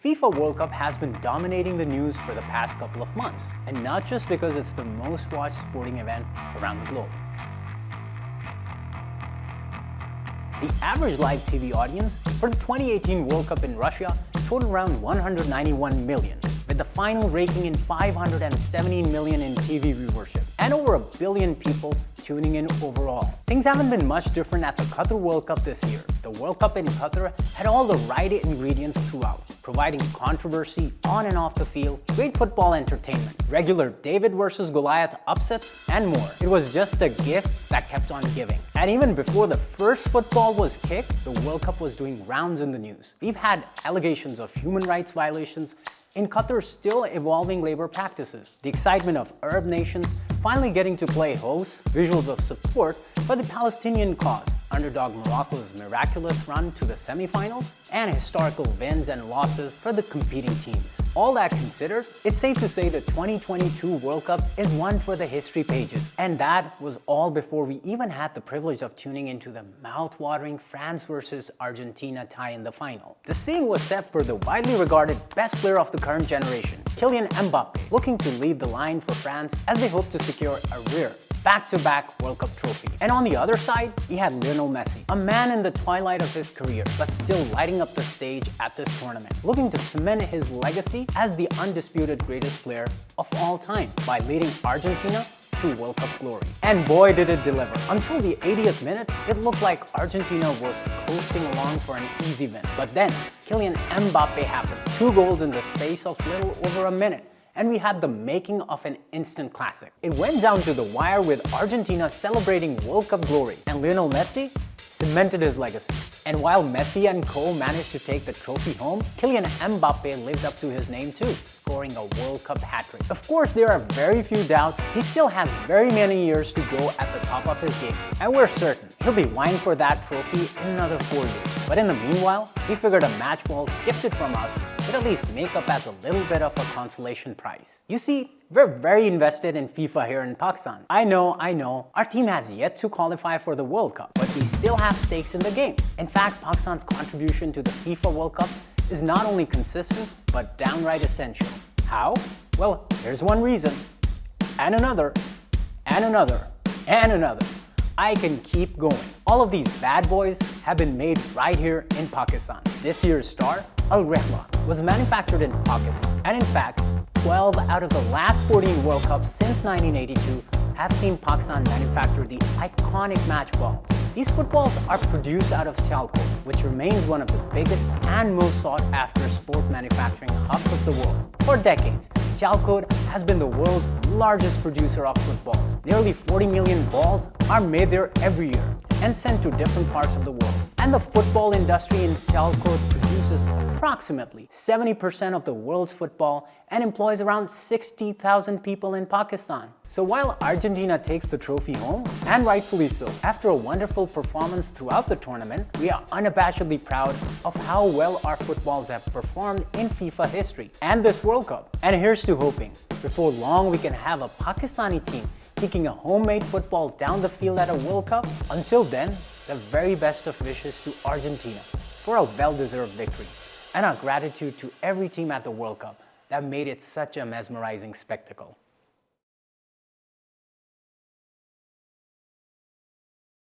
FIFA World Cup has been dominating the news for the past couple of months, and not just because it's the most watched sporting event around the globe. The average live TV audience for the 2018 World Cup in Russia totaled around 191 million, with the final raking in 517 million in TV viewership, and over a billion people tuning in overall. Things haven't been much different at the Qatar World Cup this year. The World Cup in Qatar had all the right ingredients throughout, providing controversy on and off the field, great football entertainment, regular David versus Goliath upsets, and more. It was just a gift that kept on giving. And even before the first football was kicked, the World Cup was doing rounds in the news. We've had allegations of human rights violations in Qatar's still evolving labor practices, the excitement of Arab nations finally getting to play host, visuals of support for the Palestinian cause, underdog Morocco's miraculous run to the semifinals, and historical wins and losses for the competing teams. All that considered, it's safe to say the 2022 World Cup is one for the history pages. And that was all before we even had the privilege of tuning into the mouth-watering France versus Argentina tie in the final. The scene was set for the widely regarded best player of the current generation, Kylian Mbappe, looking to lead the line for France as they hope to secure a rare back-to-back World Cup trophy. And on the other side, we had Lionel Messi, a man in the twilight of his career, but still lighting up the stage at this tournament, looking to cement his legacy as the undisputed greatest player of all time by leading Argentina to World Cup glory. And boy did it deliver. Until the 80th minute, it looked like Argentina was coasting along for an easy win. But then, Kylian Mbappe happened. 2 goals in the space of little over a minute, and we had the making of an instant classic. It went down to the wire with Argentina celebrating World Cup glory, and Lionel Messi cemented his legacy. And while Messi and co managed to take the trophy home, Kylian Mbappe lived up to his name too, scoring a World Cup hat-trick. Of course, there are very few doubts he still has very many years to go at the top of his game, and we're certain he'll be vying for that trophy in another 4 years. But in the meanwhile, we figured a match ball gifted from us would at least make up as a little bit of a consolation prize. You see, we're very invested in FIFA here in Pakistan. I know, our team has yet to qualify for the World Cup, but we still have stakes in the game. In fact, Pakistan's contribution to the FIFA World Cup is not only consistent, but downright essential. How? Well, here's one reason. And another, and another, and another. I can keep going. All of these bad boys have been made right here in Pakistan. This year's star, Al Rihla, was manufactured in Pakistan. And in fact, 12 out of the last 14 World Cups since 1982 have seen Pakistan manufacture the iconic match balls. These footballs are produced out of Sialkot, which remains one of the biggest and most sought-after sport manufacturing hubs of the world. For decades, Sialkot has been the world's largest producer of footballs. Nearly 40 million balls are made there every year and sent to different parts of the world. And the football industry in Sialkot produces approximately 70% of the world's football and employs around 60,000 people in Pakistan. So while Argentina takes the trophy home, and rightfully so, after a wonderful performance throughout the tournament, we are unabashedly proud of how well our footballs have performed in FIFA history and this World Cup. And here's to hoping, before long we can have a Pakistani team kicking a homemade football down the field at a World Cup. Until then, the very best of wishes to Argentina for a well-deserved victory, and our gratitude to every team at the World Cup that made it such a mesmerizing spectacle.